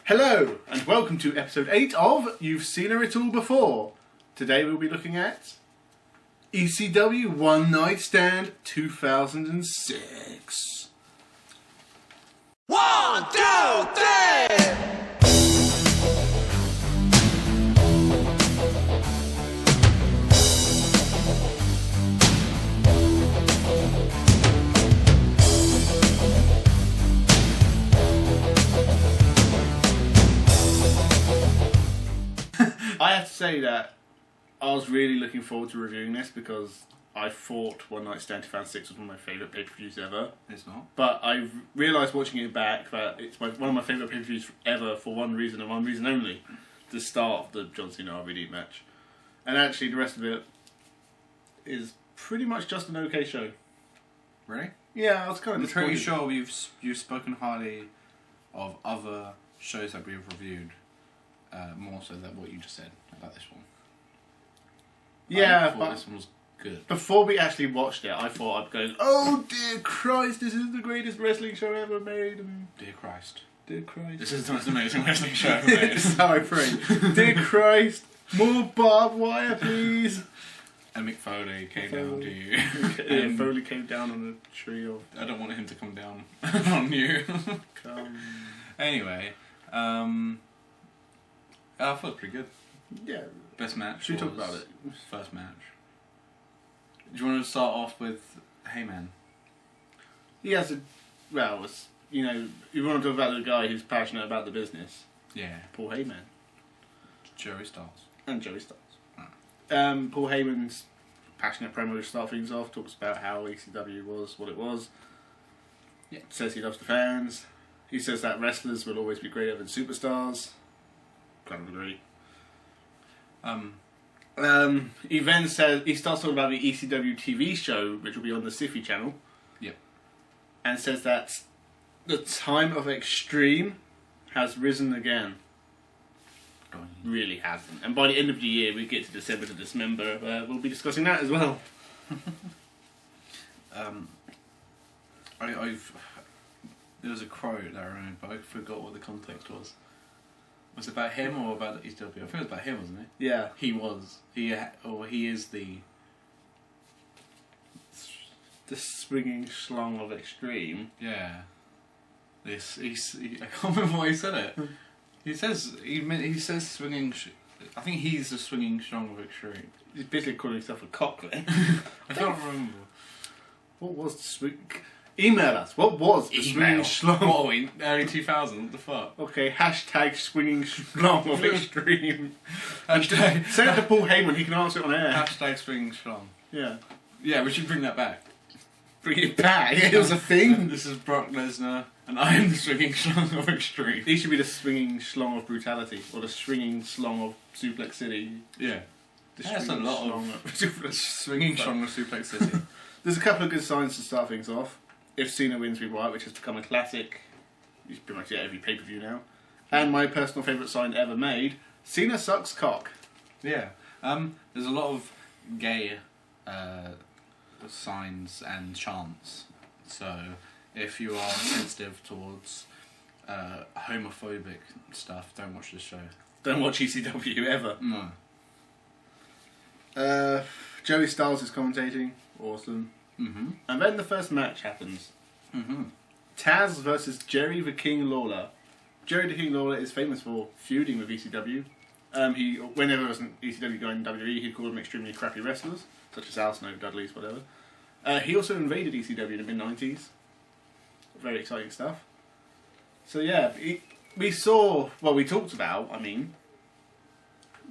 Hello, and welcome to episode 8 of You've Seen It All Before. Today we'll be looking at ECW One Night Stand 2006. 1, 2, 3! I have to say that I was really looking forward to reviewing this because I thought One Night Stand 2006 was one of my favourite pay-per-views ever. It's not. But I realised watching it back that it's one of my favourite pay-per-views ever for one reason and one reason only. The start of the John Cena RVD match. And actually the rest of it is pretty much just an okay show. Really? Yeah, I was kind of I'm pretty disappointed. sure you've spoken highly of other shows that we've reviewed, more so than what you just said about this one. Yeah, I thought but this one was good. before we actually watched it, I thought I'd go, oh dear Christ, this is the greatest wrestling show ever made. And Dear Christ. dear Christ. This is the most amazing wrestling show ever made. This is how I pray. Dear Christ, more barbed wire, please. And Mick Foley came down to you. Yeah, Foley came down on a tree of I don't want him to come down on you. come. Anyway, I thought it was pretty good. Yeah. Best match. Should we talk was about it? First match. Do you want to start off with Heyman? He has a, well, it's, you know, you want to talk about the guy who's passionate about the business. Yeah. Paul Heyman. Joey Styles. And Joey Styles. Oh. Paul Heyman's passionate promo to start things off talks about how ECW was what it was. Yeah. Says he loves the fans. He says that wrestlers will always be greater than superstars. Kind of agree. He then says he starts talking about the ECW TV show, which will be on the Siffy channel. Yep. And says that the time of extreme has risen again. Really hasn't. And by the end of the year, we get to December to Dismember. We'll be discussing that as well. There was a quote that I remember, but I forgot what the context was. Was it about him or about the ECW? I think it was about him, wasn't it? Yeah. He was. He is the... The swinging schlong of extreme. Yeah. I can't remember why he said it. He says swinging... I think he's the swinging strong of extreme. He's basically calling himself a cock then. I can't remember. What was the swing... Email us. What was the swinging schlong? What are we? Early 2000s? What the fuck? Okay, hashtag swinging schlong of extreme. Hashtag... Send it to Paul Heyman, he can answer it on air. Hashtag swinging strong. Yeah. Yeah, we should bring that back. Bring it back. It was a thing. This is Brock Lesnar, and I am the swinging schlong of extreme. He should be the swinging schlong of brutality, or the swinging schlong of Suplex City. Yeah. The That's a lot of Suplex. swinging schlong of Suplex City. There's a couple of good signs to start things off. If Cena wins with Wyatt, which has become a classic, you pretty much get every pay-per-view now. And my personal favourite sign ever made, Cena sucks cock. Yeah. There's a lot of gay signs and chants. So if you are sensitive towards homophobic stuff, don't watch this show. Don't watch ECW ever. No. Joey Styles is commentating. Awesome. Mm-hmm. And then the first match happens. Mm-hmm. Taz versus Jerry the King Lawler. Jerry the King Lawler is famous for feuding with ECW. Whenever there was an ECW guy in WWE, he'd call them extremely crappy wrestlers, such as Al Snow, Dudley's, whatever. He also invaded ECW in the mid-90s. Very exciting stuff. So yeah, we talked about,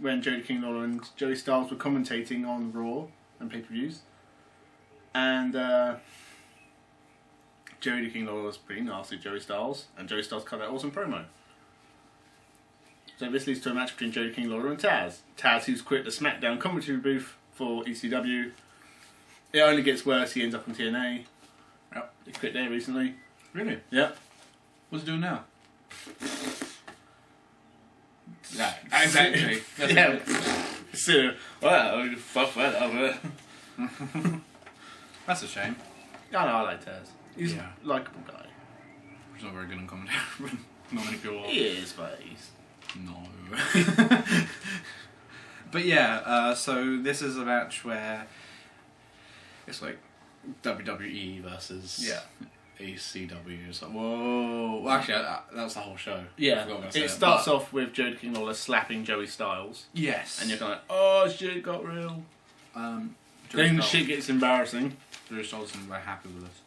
when Jerry the King Lawler and Joey Styles were commentating on Raw and pay-per-views. And Jerry the King Lawler was pretty nasty to Joey Styles, and Joey Styles cut that awesome promo. So this leads to a match between Jerry the King Lawler and Taz. Taz, who's quit the SmackDown commentary booth for ECW. It only gets worse, he ends up on TNA. Yep. He quit there recently. Really? Yep. What's he doing now? Yeah, exactly. Yeah. So, well, fuck that over. That's a shame. I know, I like Taz. He's Yeah. a likeable guy. He's not very good on commentary. Not many people are. He is, but he's... No. But yeah, so this is a match where it's like WWE versus ECW. It's like, whoa. Well, actually, that's the whole show. Yeah, it starts off with Joe the King Lawler slapping Joey Styles. Yes. And you're kind of like, oh, shit got real. Then shit gets embarrassing. Joey Styles isn't very happy with us.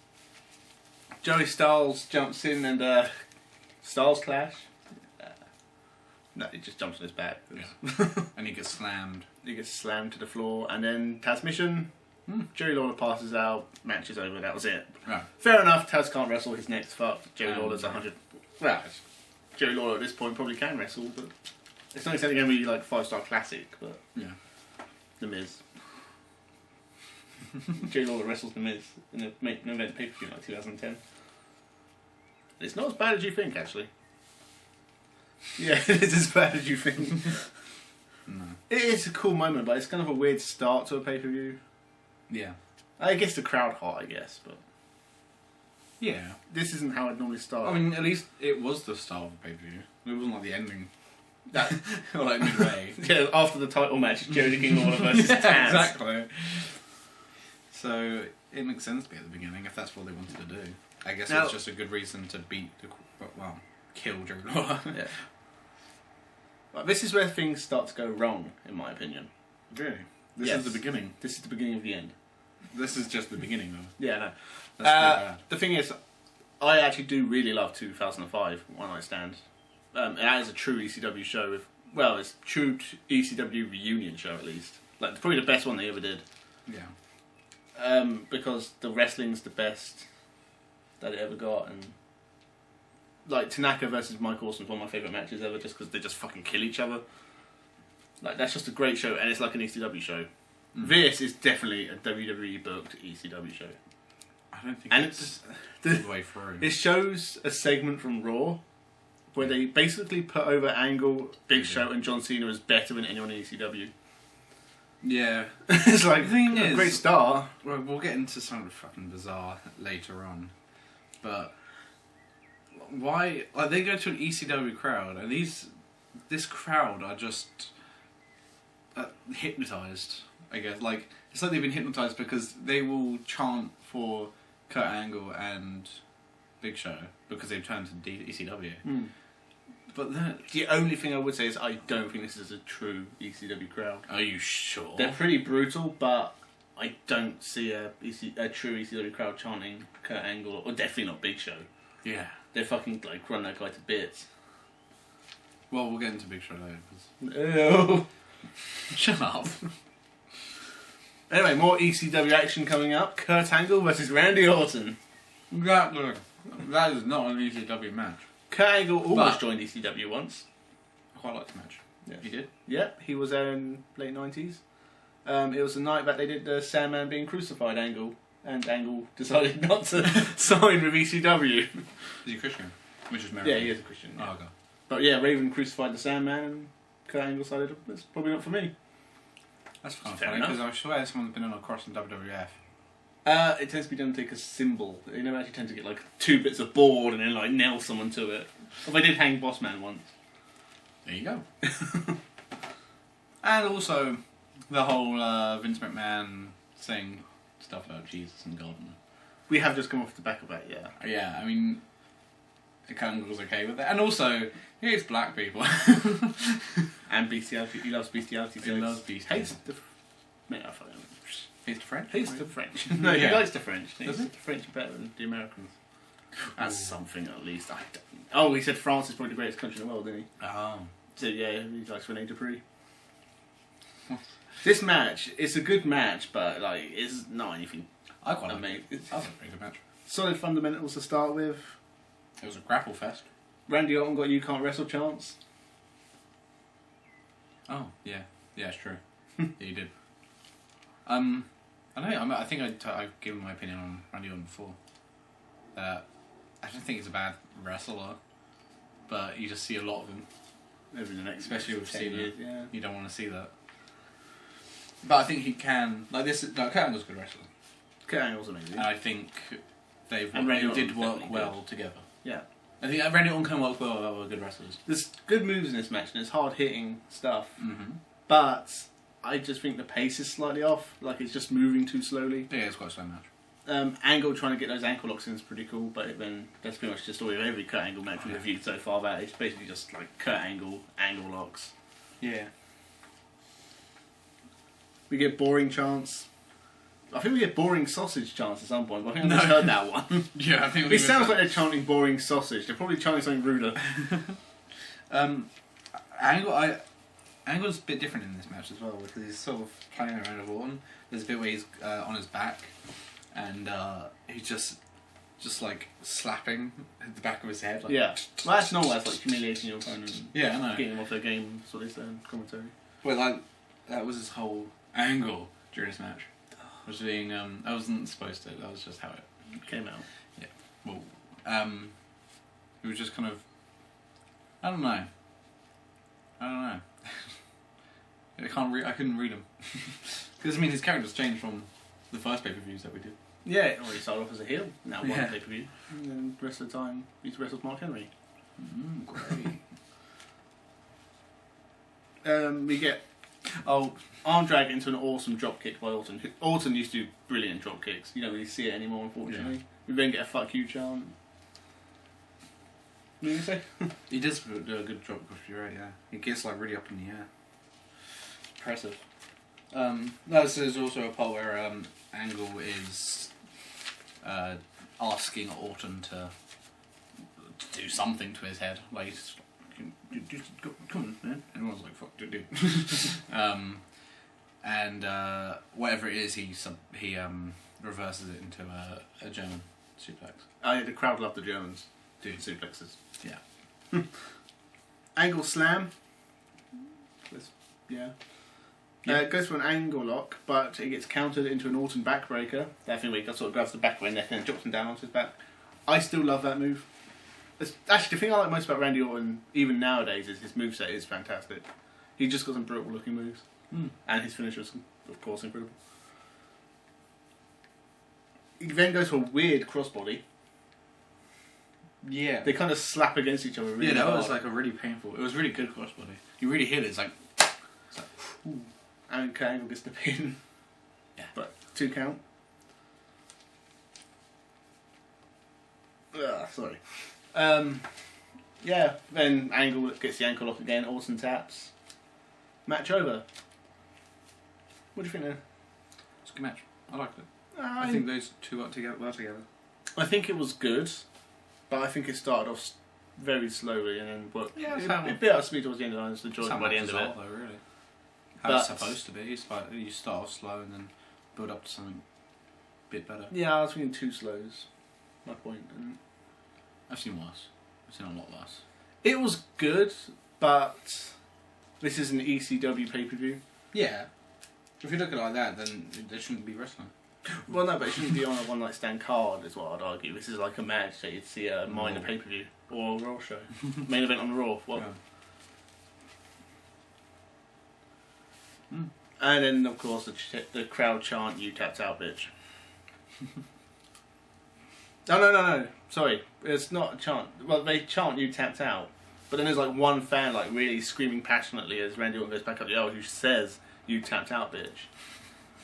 Joey Styles jumps in and Styles clash. No, he just jumps on his back. Yeah. And he gets slammed. He gets slammed to the floor, and then Taz mission. Jerry Lawler passes out, match is over, that was it. Right. Fair enough, Taz can't wrestle, his neck's fucked. Jerry Lawler's 100. Well, Jerry Lawler at this point probably can wrestle, but it's not exactly going to be like 5-star classic, but. Yeah. The Miz. Jerry Lawler wrestles The Miz in a main event pay-per-view in like 2010. It's not as bad as you think, actually. Yeah, it is as bad as you think. No. It is a cool moment, but it's kind of a weird start to a pay-per-view. Yeah. I guess the crowd hot, I guess, but... Yeah. This isn't how it normally starts. I mean, at least it was the start of the pay-per-view. It wasn't like the ending. Or like midway. Yeah, after the title match, Joe the King Lawler versus Taz. Exactly. So, it makes sense to be at the beginning, if that's what they wanted to do. I guess it's just a good reason to kill Joe Lawler. Yeah. But this is where things start to go wrong, in my opinion. Really? This is the beginning. This is the beginning of the end. This is just the beginning, though. Yeah, no. That's pretty bad. The thing is, I actually do really love 2005 One Night Stand. That is a true ECW show. It's a true ECW reunion show, at least. Like, probably the best one they ever did. Yeah. Because the wrestling's the best that it ever got, and like Tanaka versus Mike Awesome is one of my favourite matches ever, just because they just fucking kill each other. Like, that's just a great show, and it's like an ECW show. This is definitely a WWE booked ECW show. I don't think it's the way through. It shows a segment from Raw where they basically put over Angle, Big Show, and John Cena as better than anyone in ECW. Yeah. It's like the thing a is, great start. Well, we'll get into something fucking bizarre later on, but why? Like, they go to an ECW crowd, and this crowd are just hypnotized. I guess it's like they've been hypnotized because they will chant for Kurt Angle and Big Show because they've turned to ECW. But the only thing I would say is I don't think this is a true ECW crowd. Are you sure? They're pretty brutal, but I don't see a true ECW crowd chanting Kurt Angle, or definitely not Big Show. Yeah. They fucking like run that guy to bits. Well, we'll get into Big Show later. Ew. Shut up. Anyway, more ECW action coming up. Kurt Angle versus Randy Orton. That is not an ECW match. Kurt Angle almost joined ECW once. I quite like the match. Yes. He did? Yeah, he was there in late 90s. It was the night that they did the Sandman being crucified angle, and Angle decided not to sign with ECW. Is he Christian? Which is American? Yeah, he is a Christian. Yeah. Oh, okay. But yeah, Raven crucified the Sandman, and Kurt Angle decided it's probably not for me. That's kind of Fair funny, enough. because I swear someone's been on a cross in WWF. It tends to be done to take a symbol. They never actually tend to get like 2 bits of board and then like nail someone to it. Well, they did hang Bossman once. There you go. And also, the whole Vince McMahon saying stuff about Jesus and God. We have just come off the back of that, yeah. Yeah, I mean, it kind of was okay with that. And also, he hates black people. And bestiality. He loves bestiality. He loves bestiality. Hates the... Man, I fucking... Hates the French? Hates the French. No, he Yeah. likes the French. He Does thinks he? the French are better than the Americans. That's something, at least. Oh, he said France is probably the greatest country in the world, didn't he? Oh. So yeah, he likes Rene Dupree. This match, it's a good match, but like, it's not anything I quite like amazing. it. That was a pretty good match. Solid fundamentals to start with. It was a grapple fest. Randy Orton got You Can't Wrestle chance. Oh, yeah. Yeah, it's true. Yeah, you did. I don't know, I think I've given my opinion on Randy Orton before. I don't think he's a bad wrestler, but you just see a lot of him. Over the next Especially with 10 Cena. years, yeah. You don't want to see that. But I think he can, like this, Kurt Angle's a good wrestler. Kurt Angle's amazing. And I think they And Randy did Orton's work definitely well good. together. Yeah. I think Randy Orton can work well with good wrestlers. There's good moves in this match, and it's hard-hitting stuff. Mm-hmm. But I just think the pace is slightly off. Like, it's just moving too slowly. Yeah, it's quite a slow match. Angle trying to get those ankle locks in is pretty cool, but then that's pretty much the story of every Kurt Angle match we've reviewed so far. That it's basically just like Kurt Angle, angle locks. Yeah. We get boring chants. I think we get boring sausage chants at some point, but I think I've just heard that one. Yeah, I think It sounds like they're chanting boring sausage. They're probably chanting something ruder. Angle's a bit different in this match as well, because he's sort of playing around with Orton. There's a bit where he's on his back, and he's just like slapping the back of his head. Like, Yeah. Well, that's normal. That's like humiliating your opponent. Yeah, I know. Getting them off their game, that's what they say in commentary. Well, like, that was his whole angle during this match. Was being, I wasn't supposed to, that was just how it Came out. Yeah. Well, it was just kind of, I don't know. I couldn't read him. Because, I mean, his character's changed from the first pay-per-views that we did. Yeah, or he started off as a heel, now one Yeah. pay-per-view. And then the rest of the time, he's wrestled Mark Henry. Great. We get arm drag into an awesome drop kick by Orton. Orton used to do brilliant drop kicks. You don't really see it anymore, unfortunately. Yeah. We then get a fuck you chant. What did you say? He does do a good drop kick, you're right, yeah. He gets, like, really up in the air. Impressive. There's also a part where Angle is asking Orton to do something to his head. Like, he's come on, man. Everyone's like, fuck, dude. And whatever it is, he reverses it into a German suplex. Oh, yeah, the crowd love the Germans doing suplexes. Yeah. Angle slam. Yeah. It goes for an angle lock, but it gets countered into an Orton backbreaker. That thing where he sort of grabs the back of his neck and then drops him down onto his back. I still love that move. Actually, the thing I like most about Randy Orton, even nowadays, is his moveset is fantastic. He's just got some brutal looking moves. And his finisher's, of course, incredible. He then goes for a weird crossbody. Yeah. They kind of slap against each other really that hard. was like a really painful. It was really good crossbody. You really hit it. It's like ooh. And Kurt Angle gets the pin. Yeah. But 2 count. Sorry. Yeah, then Angle gets the ankle lock again, Orton taps. Match over. What do you think there? It's a good match. I liked it. I think those two work together. I think it was good, but I think it started off very slowly and then worked. Yeah, it bit out of speed towards the end, and I just enjoyed it by the end of it. Though, really. How it's supposed to be. It's like you start off slow and then build up to something a bit better. Yeah, I was thinking 2 slows. My point. And I've seen worse. I've seen a lot worse. it was good, but this is an ECW pay-per-view. Yeah. If you look at it like that, then there shouldn't be wrestling. Well, no, but it shouldn't be on a one night stand card, is what I'd argue. This is like a match that you'd see a minor pay-per-view or a Raw show. Main event on Raw. What? Yeah. And then, of course, the crowd chant, "You tapped out, bitch." No. Sorry, it's not a chant. Well, they chant, "You tapped out," but then there's like one fan like really screaming passionately as Randy Orton goes back up the aisle who says, "You tapped out, bitch."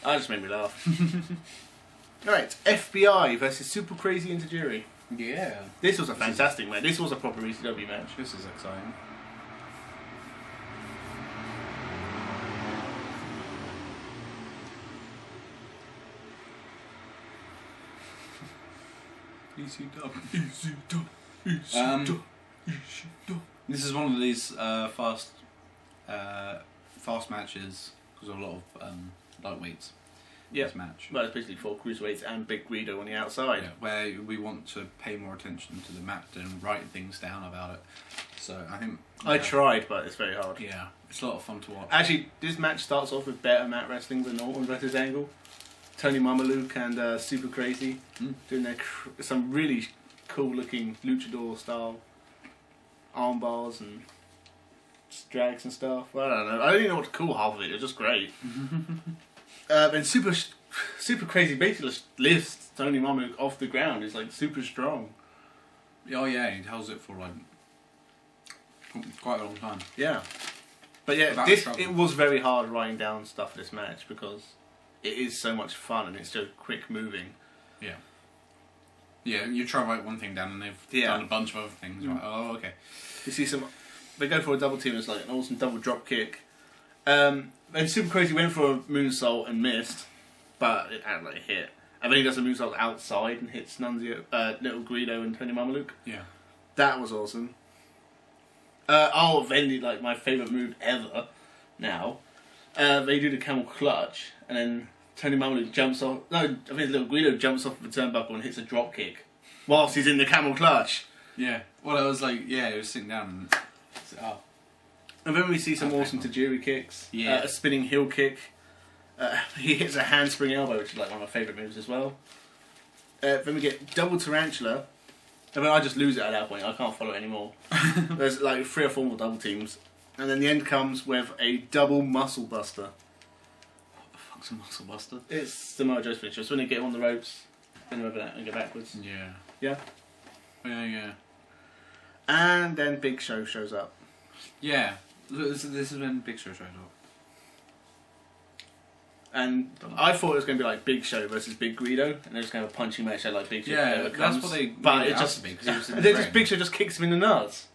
That just made me laugh. Alright, FBI versus Super Crazy and Tajiri. Yeah. This was a fantastic match. This was a proper ECW match. This is exciting. ECW. This is one of these fast matches because of a lot of lightweights. Yeah. This match. Well, it's basically 4 cruiserweights and Big Guido on the outside. Yeah, where we want to pay more attention to the match and write things down about it. So I think I tried, but it's very hard. Yeah, it's a lot of fun to watch. Actually, this match starts off with better mat wrestling than Orton versus Angle. Tony Mamaluke and Super Crazy doing their some really cool looking luchador style arm bars and drags and stuff. Well, I don't know. I don't even know what to call half of it. It was just great. And Super Crazy basically just lifts Tony Mamaluke off the ground. He's like super strong. Oh yeah, he holds it for like quite a long time. Yeah. But yeah, Without this trouble. it was very hard writing down stuff for this match because it is so much fun and it's so quick moving. Yeah. Yeah, you try to write one thing down and they've done a bunch of other things. Right? Oh, okay. You see some, they go for a double team. It's like an awesome double drop kick. Then Super Crazy went for a moonsault and missed, but it had like a hit. And then he does a moonsault outside and hits Nunzio, Little Guido and Tony Mamaluke. Yeah. That was awesome. Then like my favourite move ever. Now, they do the camel clutch, and then Tony Mamaluke jumps off. No, I think Little Guido jumps off the turnbuckle and hits a drop kick whilst he's in the camel clutch. Yeah. Well, it was like, yeah, he was sitting down and... Oh. And then we see some awesome Tajiri kicks. Yeah. A spinning heel kick. He hits a handspring elbow, which is like one of my favourite moves as well. Then we get double tarantula. And then I just lose it at that point. I can't follow it anymore. There's like 3 or 4 more double teams. And then the end comes with a double muscle buster. What the fuck's a muscle buster? It's Samoa Joe's finisher. It's when they get on the ropes, then over that and go backwards. Yeah. Yeah? Yeah. And then Big Show shows up. Yeah. This is when Big Show showed up. And I thought it was going to be like Big Show versus Big Guido, and they're just going to have a punching match like Big Show. Yeah, that's what they But made it it out just to be, 'cause he was in the then ring. just Big Show just kicks him in the nuts.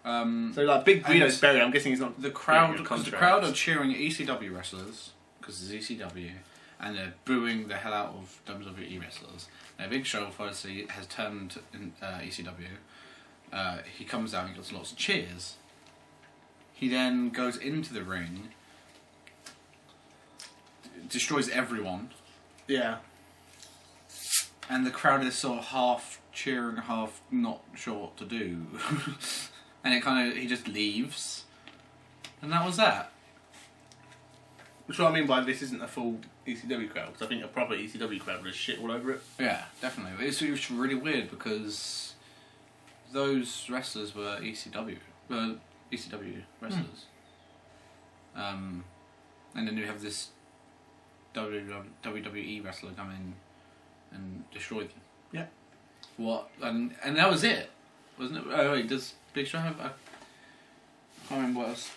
So like Big Guido's and buried. I'm guessing he's not The crowd, getting a because the contract. crowd are cheering ECW wrestlers because it's ECW, and they're booing the hell out of WWE wrestlers. Now Big Show obviously has turned in ECW. He comes out and gets lots of cheers. He then goes into the ring, destroys everyone, Yeah. and the crowd is sort of half cheering, half not sure what to do. And he just leaves, and that was that. Which is what I mean by this isn't a full ECW crowd, because I think a proper ECW crowd would have shit all over it. Yeah, definitely. It's really weird because those wrestlers were ECW wrestlers. And then you have this WWE wrestler come in and destroy them. Yeah. What? And that was it, wasn't it? Oh wait, does Big Show have? I can't remember what else.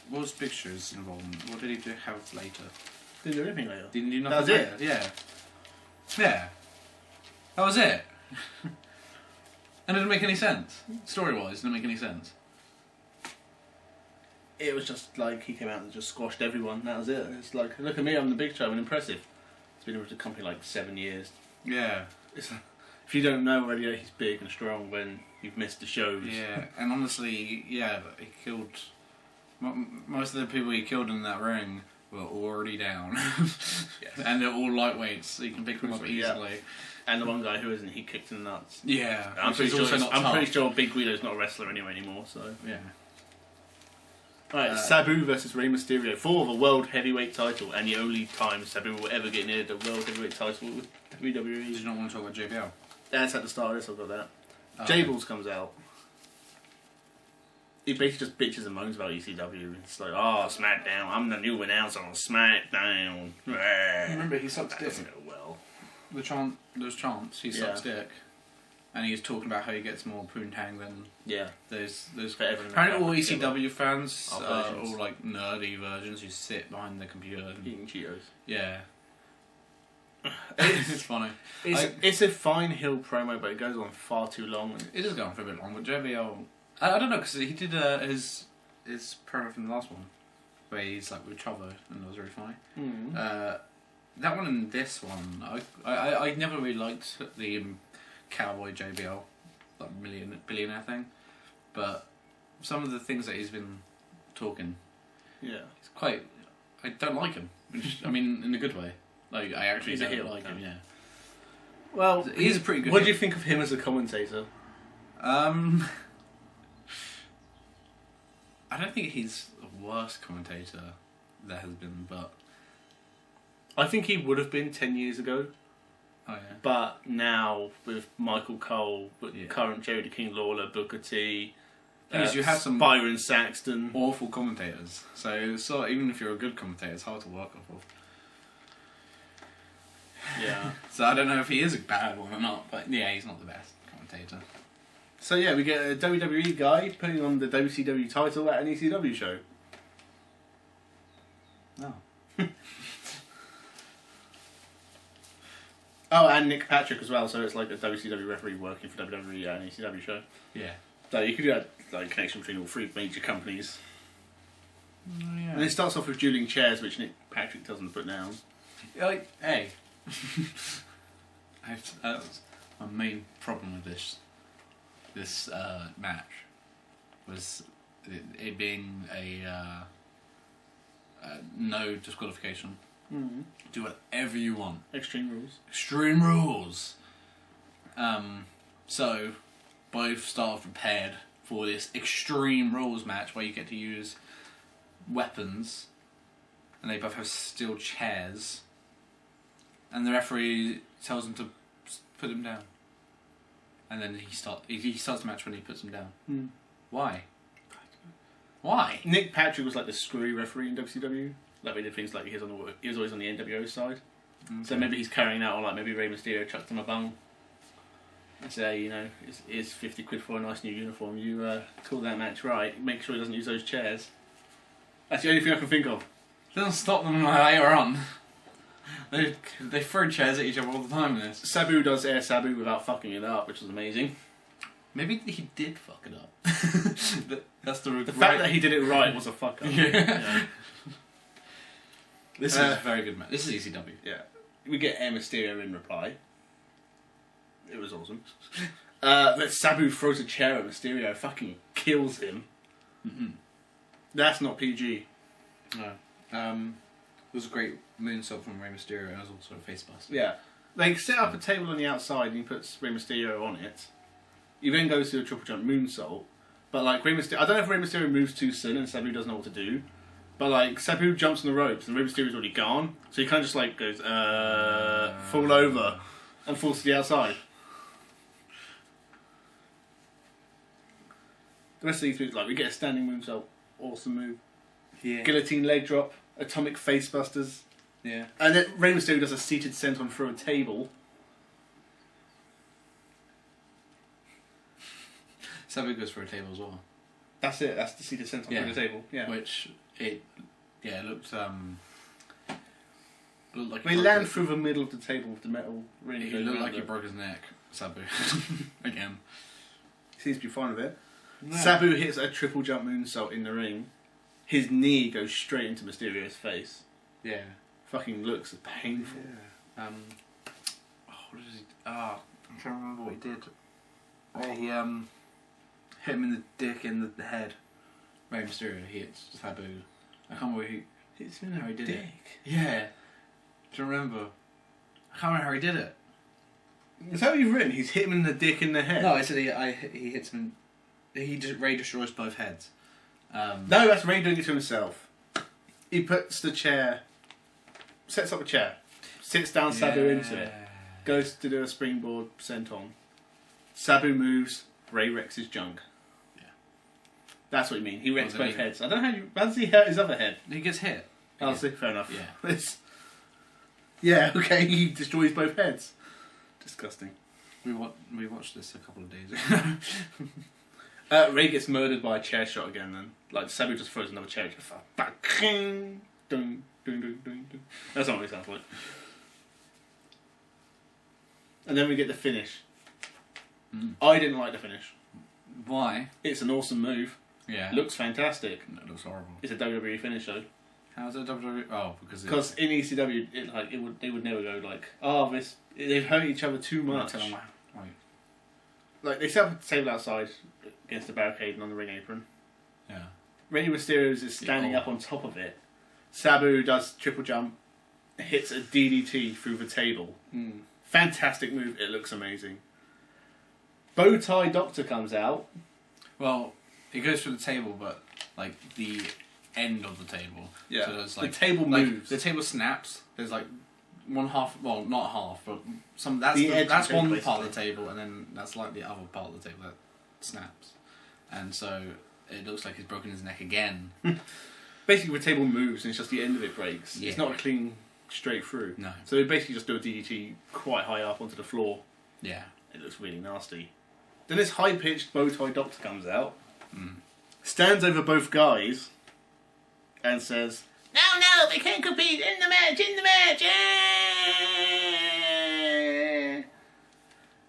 What was Big Show's involvement? What did he have later? Didn't do anything later. Didn't do nothing. That was later. it. Yeah. Yeah. That was it. And it didn't make any sense. Story-wise, it didn't make any sense. It was just like he came out and just squashed everyone. That was it. It's like, look at me, I'm the Big Show, I'm impressive. It's been with the company like 7 years. Yeah. It's like, if you don't know already he's big and strong when you've missed the shows. Yeah, and honestly, yeah, he killed... Most of the people he killed in that ring were already down. Yes. And they're all lightweights, so you can pick them up easily. Yeah. And the one guy who isn't, he kicked in the nuts. Yeah. I'm pretty sure. also not I'm tough. pretty sure Big Guido's not a wrestler anymore. So. Yeah. Alright, Sabu versus Rey Mysterio for the World Heavyweight title, and the only time Sabu will ever get near the World Heavyweight title with WWE. Did you not want to talk about JBL? That's at the start of this. I've got that. Okay. Jables comes out. He basically just bitches and moans about ECW. It's like, oh, SmackDown, I'm the new announcer on SmackDown. Remember, he sucks That dick. doesn't go well. Those chants, he sucks dick. And he's talking about how he gets more poontang than Yeah. those For everyone apparently all that- ECW fans Are are versions. all like nerdy versions who sit behind the computer. And, Eating Cheetos. yeah. It's funny. It's a fine heel promo, but it goes on far too long. It is going for a bit long, but JBL... I don't know, because he did his promo from the last one, where he's like with Chavo, and it was really funny. That one and this one, I never really liked the Cowboy JBL, like billionaire thing, but some of the things that he's been talking, it's quite... I don't like him, which, I mean, in a good way. Like, I actually He's a don't heel, like him, yeah. Well, He's a pretty good What do heel. you think of him as a commentator? I don't think he's the worst commentator there has been, but... I think he would have been 10 years ago, Oh, yeah. but now with Michael Cole, Yeah. current Jerry the King Lawler, Booker T, Because you have some Byron Saxton. awful commentators, so even if you're a good commentator, it's hard to work off of. Yeah. So I don't know if he is a bad one or not, but yeah, he's not the best commentator. spectator. So yeah, we get a WWE guy putting on the WCW title at an ECW show. No. Oh, and Nick Patrick as well, so it's like a WCW referee working for WWE at an ECW show. Yeah. So you could do that like connection between all three major companies. Yeah. And it starts off with dueling chairs, which Nick Patrick doesn't put down. Like, hey. That was my main problem with this match was it being a no disqualification. Mm-hmm. Do whatever you want. Extreme rules. Extreme rules. So both start off prepared for this extreme rules match where you get to use weapons, and they both have steel chairs, and the referee tells them to put them down, and then he starts the match when he puts them down. Mm. Why? Why? Nick Patrick was like the screwy referee in WCW. Like we did things like he was always on the NWO side. Okay. So maybe he's carrying out on like maybe Rey Mysterio chucked him a bung and say, you know, it's 50 quid for a nice new uniform. You call that match right. Make sure he doesn't use those chairs. That's the only thing I can think of. Doesn't stop them later on. They throw chairs at each other all the time in this. Sabu does Air Sabu without fucking it up, which was amazing. Maybe he did fuck it up. That's the fact that he did it right was a fuck up. Yeah. This is a very good match. This is ECW. Yeah. We get Air Mysterio in reply. It was awesome. But Sabu throws a chair at Mysterio, fucking kills him. Mm-hmm. That's not PG. No. It was a great moonsault from Rey Mysterio, and it was also a face bust. Yeah. They set up a table on the outside and he puts Rey Mysterio on it. He then goes to a triple jump moonsault. But like Rey Mysterio, I don't know if Rey Mysterio moves too soon and Sabu doesn't know what to do. But like Sabu jumps on the ropes and Rey Mysterio's already gone. So he kind of just like goes, fall over and falls to the outside. The rest of these moves, like we get a standing moonsault, awesome move. Yeah. Guillotine leg drop, atomic face busters. Yeah. And then Rey Mysterio does a seated senton through a table. Sabu goes for a table as well. That's it, that's the seated senton through the table. Yeah. Which, it looked like They land through the middle of the table with the metal ring. He looked like he broke his neck, Sabu. Again. Seems to be fine with it. No. Sabu hits a triple jump moonsault in the ring. His knee goes straight into Mysterio's face. Yeah. Fucking looks painful. Yeah. What did he... I'm trying to remember what he did. He hit him in the dick in the head. Rey Mysterio hits Sabu. I can't remember how he did it. Yeah. Do you remember? I can't remember how he did it. Is that what you've written? He's hit him in the dick in the head? No, I said he hits him... Rey destroys both heads. No, that's Rey doing it to himself. He puts the chair... Sets up a chair. Sits down Sabu into it. Goes to do a springboard senton. Sabu moves. Rey wrecks his junk. Yeah. That's what you mean. He wrecks both heads. I don't know how does he hurt his other head? He gets hit. Oh, see, fair enough. Yeah. Yeah, okay, he destroys both heads. Disgusting. We watched this a couple of days ago. Rey gets murdered by a chair shot again then. Like, Sabu just throws another chair. Just dun, dun, dun, dun, dun. That's not what it sounds like. And then we get the finish. Mm. I didn't like the finish. Why? It's an awesome move. Yeah. Looks fantastic. It looks horrible. It's a WWE finish though. How's it WWE? Oh, because in ECW, they would never go like, oh, they've hurt each other too much. Like they set up a table outside against the barricade and on the ring apron. Yeah. Rey Mysterio is standing up on top of it. Sabu does triple jump, hits a DDT through the table. Mm. Fantastic move. It looks amazing. Bowtie Doctor comes out. Well, he goes through the table, but like the end of the table. Yeah. So there's like the table moves. The table snaps. There's like one half. Well, not half, but some. That's That's one basically part of the table, and then that's like the other part of the table that snaps. And so it looks like he's broken his neck again. Basically, the table moves, and it's just the end of it breaks. Yeah. It's not a clean straight through. No. So they basically just do a DDT quite high up onto the floor. Yeah. It looks really nasty. Then this high-pitched bow-tie doctor comes out, stands over both guys, and says, "No, they can't compete in the match, eh!"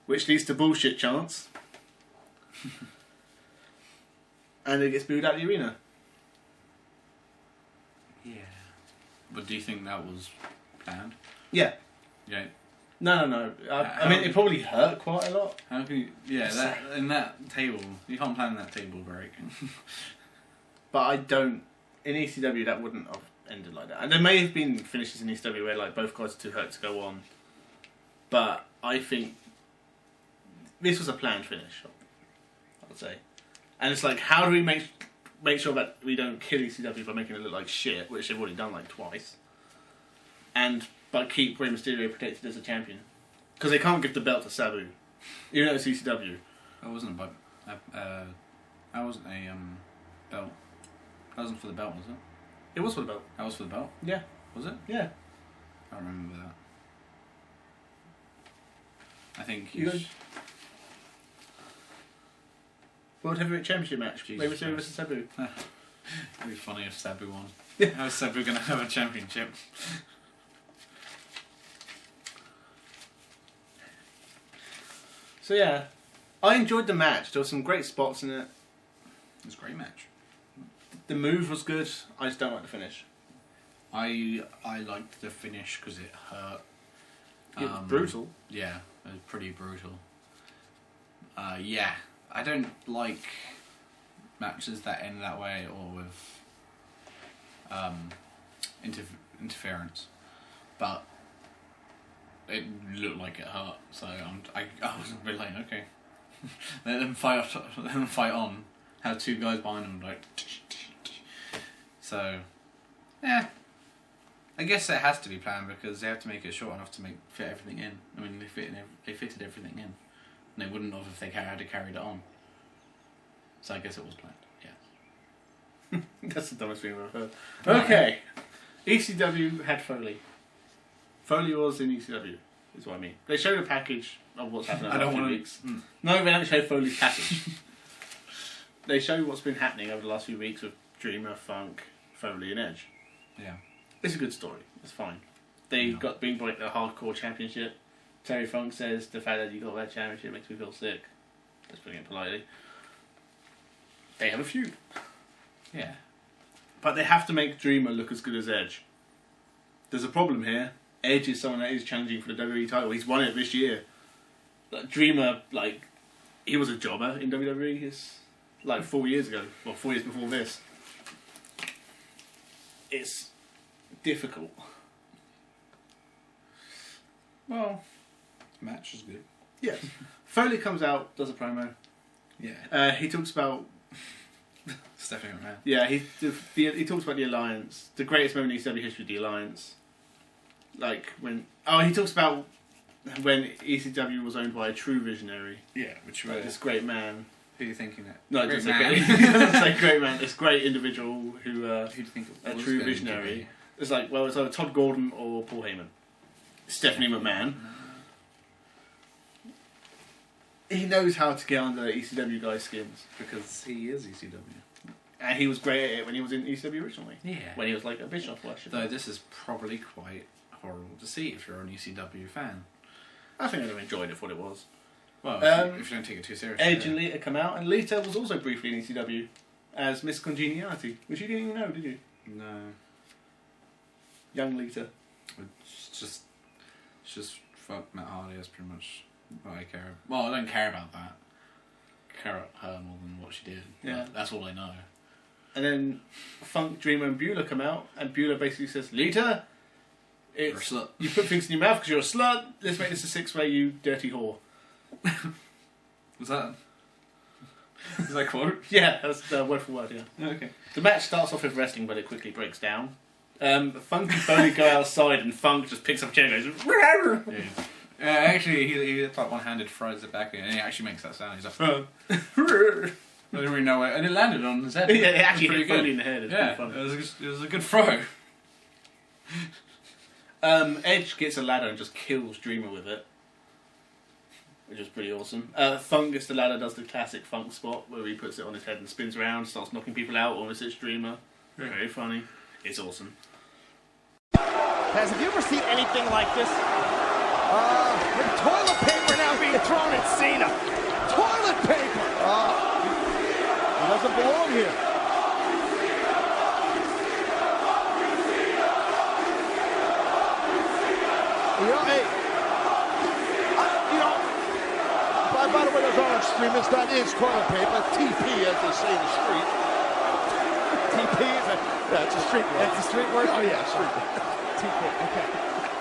Which leads to bullshit chants. And it gets booed out of the arena. Yeah. But do you think that was planned? Yeah. Yeah. No. I mean, it probably hurt quite a lot. How can you... Yeah, in that table, you can't plan that table break. But I don't... In ECW, that wouldn't have ended like that. And there may have been finishes in ECW where like both guys are too hurt to go on. But I think this was a planned finish, I would say. And it's like, how do we make sure that we don't kill ECW by making it look like shit, which they've already done like twice, but keep Rey Mysterio protected as a champion? Because they can't give the belt to Sabu, even though it's ECW. That wasn't that wasn't a belt. That wasn't for the belt, was it? It was for the belt. That was for the belt? Yeah. Was it? Yeah. I don't remember that. I think World Heavyweight Championship match. Jesus Rey Mysterio Christ. versus Sabu. It'd be funny if Sabu won. Yeah. How is Sabu going to have a championship? So yeah, I enjoyed the match. There were some great spots in it. It was a great match. The move was good. I just don't like the finish. I liked the finish because it hurt. It was brutal. Yeah, it was pretty brutal. Yeah, I don't like matches that end that way or with interference, but it looked like it hurt. So I was a bit like, okay, let them fight on. Have two guys behind them like. So, yeah. I guess it has to be planned because they have to make it short enough to fit everything in. I mean, they fitted everything in. And they wouldn't have if they had carried it on. So I guess it was planned, yeah. That's the dumbest thing I've ever heard. Okay. ECW had Foley. Foley was in ECW, is what I mean. They showed a package of what's happening in the last few weeks. No, they don't show Foley's package. They show what's been happening over the last few weeks with Dreamer, Funk, Foley and Edge. Yeah. It's a good story. It's fine. They got being brought the hardcore championship. Terry Funk says the fact that you got that championship makes me feel sick. Let's put it politely. They have a feud. Yeah. But they have to make Dreamer look as good as Edge. There's a problem here. Edge is someone that is challenging for the WWE title. He's won it this year. Like, Dreamer, like, he was a jobber in WWE. It's like 4 years ago. Well, 4 years before this. It's difficult. Well, match is good. Yeah. Foley comes out, does a promo. Yeah. He talks about... Stephanie McMahon. Yeah, he talks about the Alliance. The greatest moment in ECW history, the Alliance. Like, when... Oh, he talks about when ECW was owned by a true visionary. Yeah, which Like, this great man. Who are you thinking that? No, Great just man. he doesn't say great man. This great individual who... Who do you think it a was true going to visionary. be? It's like, well, it's either Todd Gordon or Paul Heyman. Stephanie McMahon. He knows how to get under ECW guys' skins. Because he is ECW. And he was great at it when he was in ECW originally. Yeah. When he was like a Bischoff worshipper. Though this is probably quite horrible to see if you're an ECW fan. I think I'd have enjoyed it for what it was. Well, if you don't take it too seriously. Edge and Lita come out, and Lita was also briefly in ECW as Miss Congeniality, which you didn't even know, did you? No. Young Lita. It's just fuck Matt Hardy. That's pretty much what I care. Well, I don't care about that. I care about her more than what she did. Yeah. That's all I know. And then Funk, Dreamer, and Beulah come out, and Beulah basically says, "Lita, You're a slut. You put things in your mouth because you're a slut. Let's make this a six-way, you dirty whore." Was that? Is that quote? Yeah, that's word for word. Yeah. Okay. The match starts off with wrestling, but it quickly breaks down. Funk and Foley go outside, and Funk just picks up a chair and goes. Yeah. Actually, he like one-handed throws it back in, and he actually makes that sound. He's like, I didn't really know it, and it landed on his head. Yeah, it actually Pretty hit Foley in the head. It's Yeah, pretty fun. it was a good throw. Edge gets a ladder and just kills Dreamer with it. which is pretty awesome. Fungus the Ladder does the classic funk spot where he puts it on his head and spins around, starts knocking people out, almost a streamer. Very funny. It's awesome. Have you ever seen anything like this? With toilet paper now being thrown at Cena. Toilet paper! He doesn't belong here. Hey, by the way, those aren't extremists. That is toilet paper. TP, as they say in the street. TP is a street word. That's a street word? Oh, yeah, street word. TP, okay.